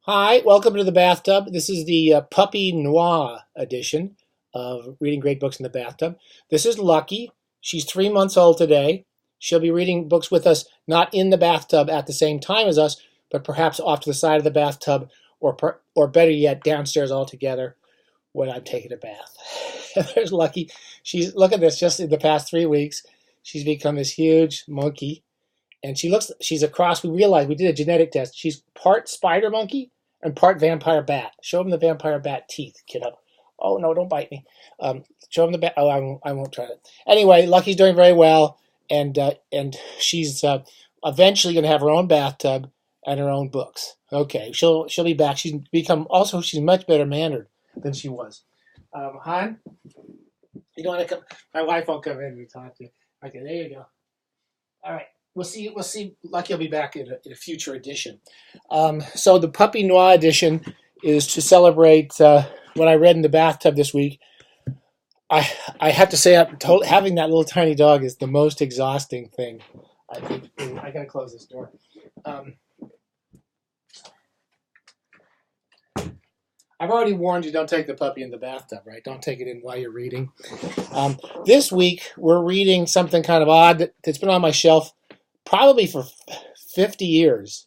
Hi, welcome to the bathtub. This is the puppy noir edition of Reading Great Books in the Bathtub. This is Lucky. She's 3 months old today. She'll be reading books with us, not in the bathtub at the same time as us, but perhaps off to the side of the bathtub, or better yet, downstairs altogether when I'm taking a bath. There's Lucky. Look at this. Just in the past 3 weeks, she's become this huge monkey. And she's a cross. We realized we did a genetic test. She's part spider monkey and part vampire bat. Show him the vampire bat teeth, kiddo. Oh, no, don't bite me. Show him the bat. Oh, I won't try it. Anyway, Lucky's doing very well. And she's eventually going to have her own bathtub and her own books. Okay, she'll be back. She's much better mannered than she was. Han, you don't want to come? My wife won't come in and talk to you. Okay, there you go. All right. We'll see. Lucky will be back in a future edition. So the Puppy Noir edition is to celebrate what I read in the bathtub this week. I have to say, having that little tiny dog is the most exhausting thing. I think. I gotta close this door. I've already warned you, don't take the puppy in the bathtub, right? Don't take it in while you're reading. This week, we're reading something kind of odd that's been on my shelf probably for 50 years.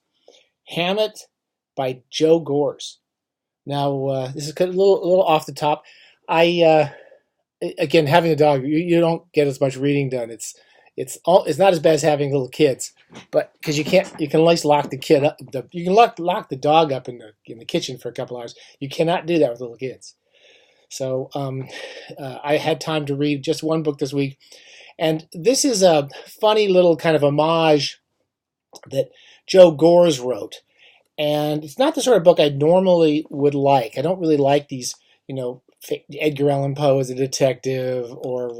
Hammett by Gores. Now, this is a little off the top. Again, having a dog, you don't get as much reading done. It's not as bad as having little kids, but because you can at least lock the kid up. You can lock the dog up in the kitchen for a couple hours. You cannot do that with little kids. So I had time to read just one book this week. And this is a funny little kind of homage that Gores wrote. And it's not the sort of book I normally would like. I don't really like these, Edgar Allan Poe as a detective, or,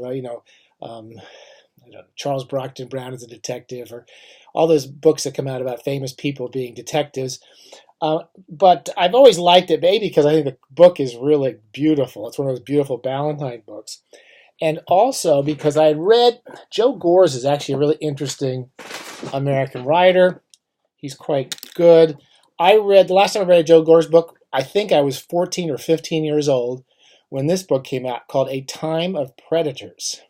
Charles Brockton Brown as a detective, or all those books that come out about famous people being detectives. But I've always liked it, maybe because I think the book is really beautiful. It's one of those beautiful Ballantine books. And also because I had read, Gores is actually a really interesting American writer. He's quite good. The last time I read a Gores book, I think I was 14 or 15 years old when this book came out, called A Time of Predators.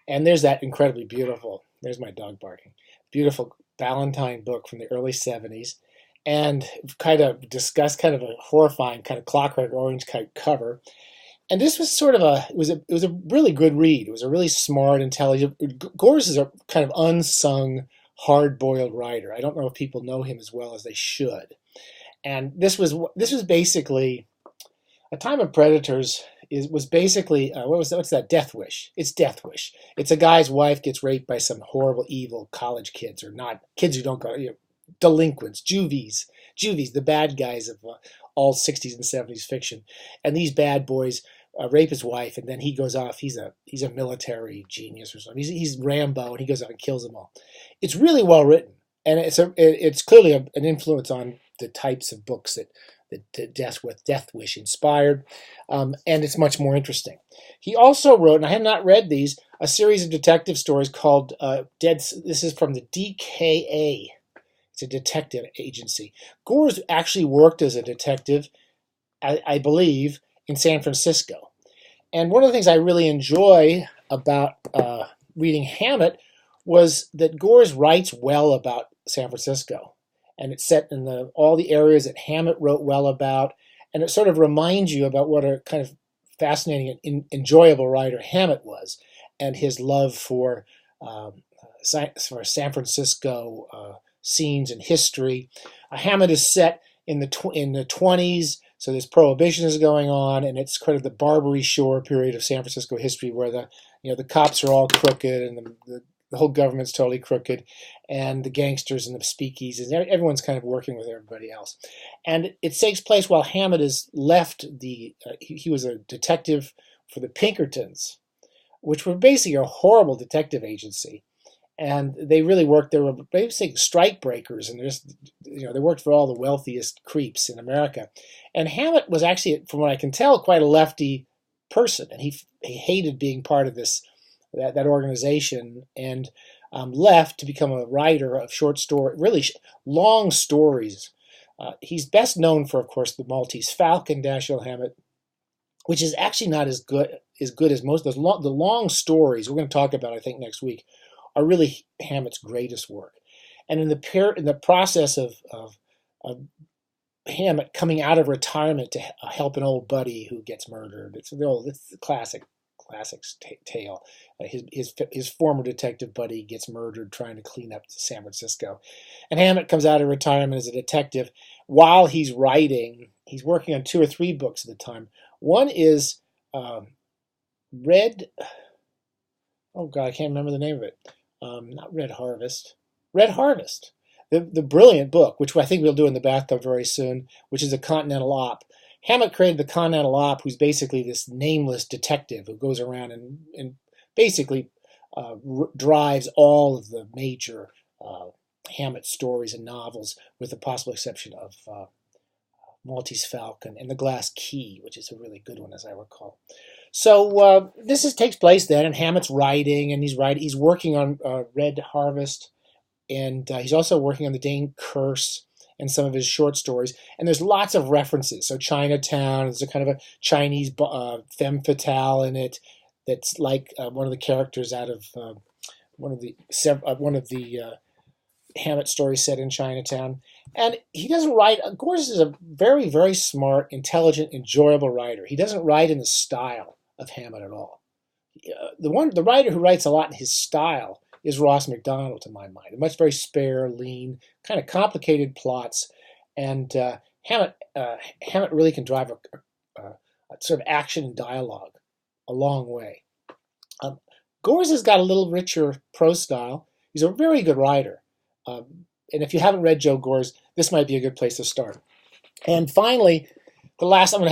And there's that incredibly beautiful, there's my dog barking, beautiful Ballantine book from the early 70s. And kind of discussed kind of a horrifying kind of Clockwork Orange type cover. And this was sort of it was a really good read. It was a really smart, intelligent. Gores is a kind of unsung, hard-boiled writer. I don't know if people know him as well as they should. And this was basically A Time of Predators. Was basically what's that? Death Wish. It's Death Wish. It's a guy's wife gets raped by some horrible, evil college kids, or not kids who don't go, delinquents, juvies, the bad guys of all 60s and 70s fiction. And these bad boys rape his wife, and then he goes off. He's a military genius or something. He's Rambo, and he goes off and kills them all. It's really well written, and it's clearly an influence on the types of books that Death Wish inspired, and it's much more interesting. He also wrote, and I have not read these, a series of detective stories called This is from the DKA. It's a detective agency. Gores actually worked as a detective, I believe, in San Francisco. And one of the things I really enjoy about reading Hammett was that Gores writes well about San Francisco. And it's set in all the areas that Hammett wrote well about. And it sort of reminds you about what a kind of fascinating and enjoyable writer Hammett was, and his love for San Francisco scenes and history. Hammett is set in the 20s, so this prohibition is going on, and it's kind of the Barbary Shore period of San Francisco history, where the cops are all crooked, and the whole government's totally crooked, and the gangsters and the speakeasies, everyone's kind of working with everybody else. And it takes place while Hammett has left he was a detective for the Pinkertons, which were basically a horrible detective agency. And they really worked. They were basically strike breakers, and they worked for all the wealthiest creeps in America. And Hammett was actually, from what I can tell, quite a lefty person, and he hated being part of that organization, and left to become a writer of short story, really long stories He's best known for, of course, the Maltese Falcon, Dashiell Hammett, which is actually not as good as most of those the long stories we're going to talk about, I think, next week, are really Hammett's greatest work. And in the process of Hammett coming out of retirement to help an old buddy who gets murdered, it's the classic tale. His former detective buddy gets murdered trying to clean up San Francisco, and Hammett comes out of retirement as a detective. While he's writing, he's working on 2 or 3 books at the time. One is Red. Oh God, I can't remember the name of it. Not Red Harvest. Red Harvest. The brilliant book, which I think we'll do in the bathtub very soon, which is a Continental Op. Hammett created the Continental Op, who's basically this nameless detective who goes around and basically drives all of the major Hammett stories and novels, with the possible exception of Maltese Falcon and The Glass Key, which is a really good one, as I recall. So takes place then, and Hammett's writing, and he's working on Red Harvest, and he's also working on The Dane Curse and some of his short stories. And there's lots of references. So Chinatown, there's a kind of a Chinese femme fatale in it that's like one of the characters out of one of the Hammett stories set in Chinatown. And he doesn't write. Gores is a very, very smart, intelligent, enjoyable writer. He doesn't write in the style of Hammett at all. The writer who writes a lot in his style is Ross Macdonald, to my mind. A much very spare, lean, kind of complicated plots, and Hammett really can drive a sort of action and dialogue a long way. Gores has got a little richer prose style. He's a very good writer, and if you haven't read Joe Gores, this might be a good place to start. And finally, the last I'm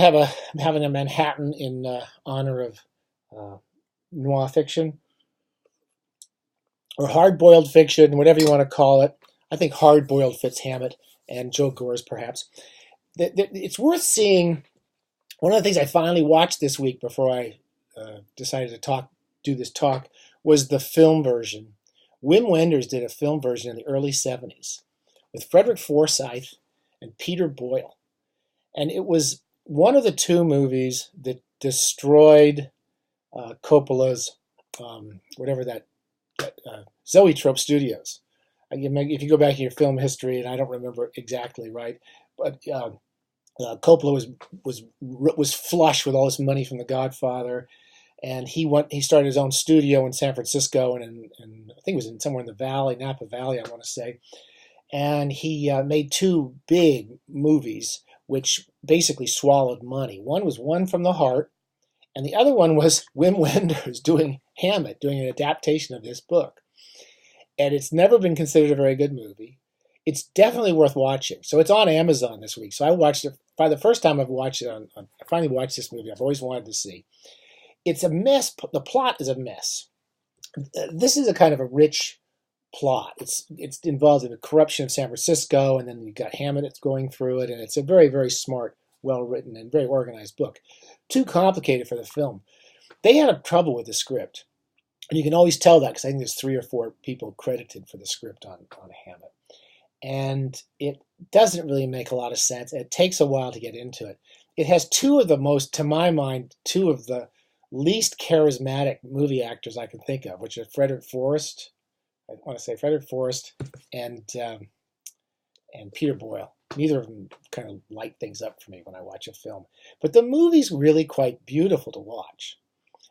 having a Manhattan in honor of noir fiction, or hard-boiled fiction, whatever you want to call it. I think hard-boiled fits Hammett and Joe Gores, perhaps. It's worth seeing. One of the things I finally watched this week before I decided to do this talk was the film version. Wim Wenders did a film version in the early 70s with Frederick Forsyth and Peter Boyle. And it was one of the 2 movies that destroyed Coppola's, whatever that Zoetrope Studios. If you go back in your film history, and I don't remember exactly right, but Coppola was flush with all this money from The Godfather, and he started his own studio in San Francisco, and I think it was somewhere in the Valley, Napa Valley, I want to say. And he made 2 big movies, which basically swallowed money. One was One from the Heart, and the other one was Wim Wenders doing Hammett, doing an adaptation of this book. And it's never been considered a very good movie. It's definitely worth watching. So it's on Amazon this week. So I watched it. By the first time I've watched it, I finally watched this movie I've always wanted to see. It's a mess. The plot is a mess. This is a kind of a rich plot. It's involved in the corruption of San Francisco, and then you've got Hammett that's going through it, and it's a very, very smart, well-written, and very organized book. Too complicated for the film. They had trouble with the script. And you can always tell that because I think there's 3 or 4 people credited for the script on Hammett. And it doesn't really make a lot of sense. It takes a while to get into it. It has 2 of the most, to my mind, 2 of the least charismatic movie actors I can think of, which are Frederick Forrest and Peter Boyle. Neither of them kind of light things up for me when I watch a film. But the movie's really quite beautiful to watch.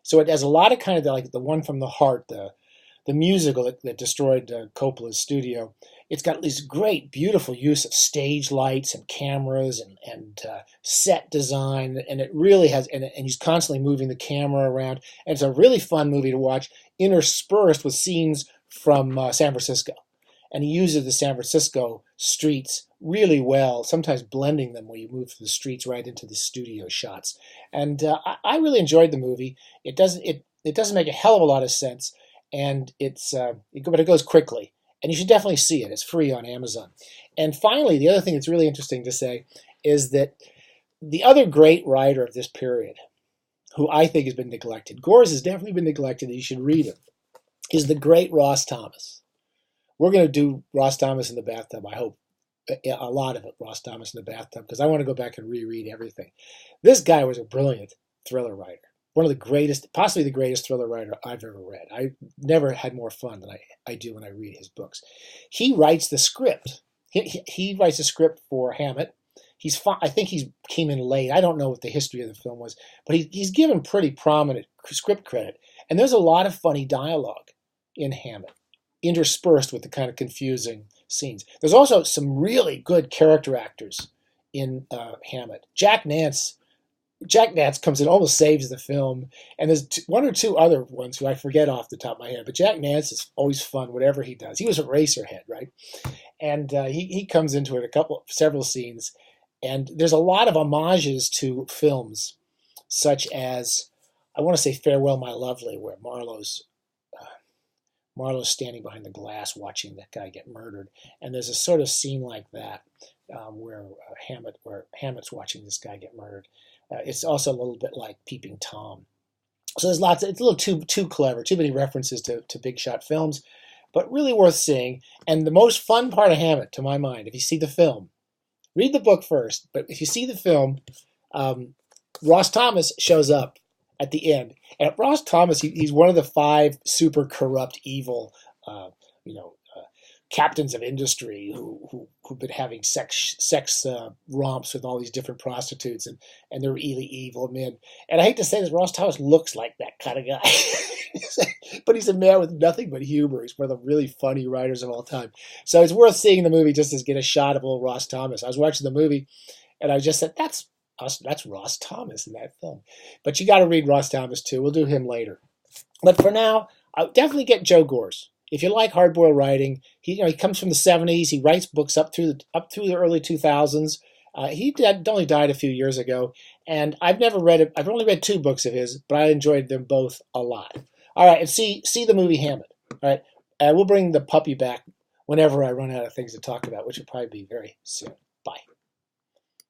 So it has a lot of kind of like the One from the Heart, the musical that destroyed Coppola's studio. It's got this great, beautiful use of stage lights and cameras and set design, and it really has. And he's constantly moving the camera around. And it's a really fun movie to watch, interspersed with scenes from San Francisco. And he uses the San Francisco streets really well, sometimes blending them where you move through the streets right into the studio shots. And I really enjoyed the movie. It doesn't make a hell of a lot of sense, and but it goes quickly. And you should definitely see it. It's free on Amazon. And finally, the other thing that's really interesting to say is that the other great writer of this period, who I think has been neglected, Gores has definitely been neglected, and you should read him, is the great Ross Thomas. We're going to do Ross Thomas in the bathtub, I hope, a lot of it, Ross Thomas in the bathtub, because I want to go back and reread everything. This guy was a brilliant thriller writer. One of the greatest, possibly the greatest thriller writer I've ever read. I never had more fun than I do when I read his books. He writes the script. He writes the script for Hammett. I think he came in late. I don't know what the history of the film was, but he's given pretty prominent script credit. And there's a lot of funny dialogue in Hammett, interspersed with the kind of confusing scenes. There's also some really good character actors in Hammett. Jack Nance comes in, almost saves the film, and there's one or two other ones who I forget off the top of my head. But Jack Nance is always fun, whatever he does. He was a Racerhead, right? And he comes into it several scenes, and there's a lot of homages to films, such as, I want to say Farewell My Lovely, where Marlowe's standing behind the glass watching that guy get murdered, and there's a sort of scene like that where Hammett's watching this guy get murdered. It's also a little bit like Peeping Tom. So there's lots. It's a little too clever, too many references to big shot films, but really worth seeing. And the most fun part of Hammett, to my mind, if you see the film, read the book first. But if you see the film, Ross Thomas shows up at the end. And Ross Thomas, he's one of the 5 super corrupt, evil, captains of industry who've been having sex romps with all these different prostitutes, and they're really evil men. And I hate to say this, Ross Thomas looks like that kind of guy. But he's a man with nothing but humor. He's one of the really funny writers of all time. So it's worth seeing the movie just to get a shot of old Ross Thomas. I was watching the movie, and I just said, that's Ross Thomas in that film. But you got to read Ross Thomas too. We'll do him later. But for now, I'll definitely get Joe Gores. If you like hardboiled writing, he comes from the 70s. He writes books up through the early 2000s. He only died a few years ago, and I've never read it. I've only read 2 books of his, but I enjoyed them both a lot. All right, and see the movie Hammett. All right, we'll bring the puppy back whenever I run out of things to talk about, which will probably be very soon. Bye.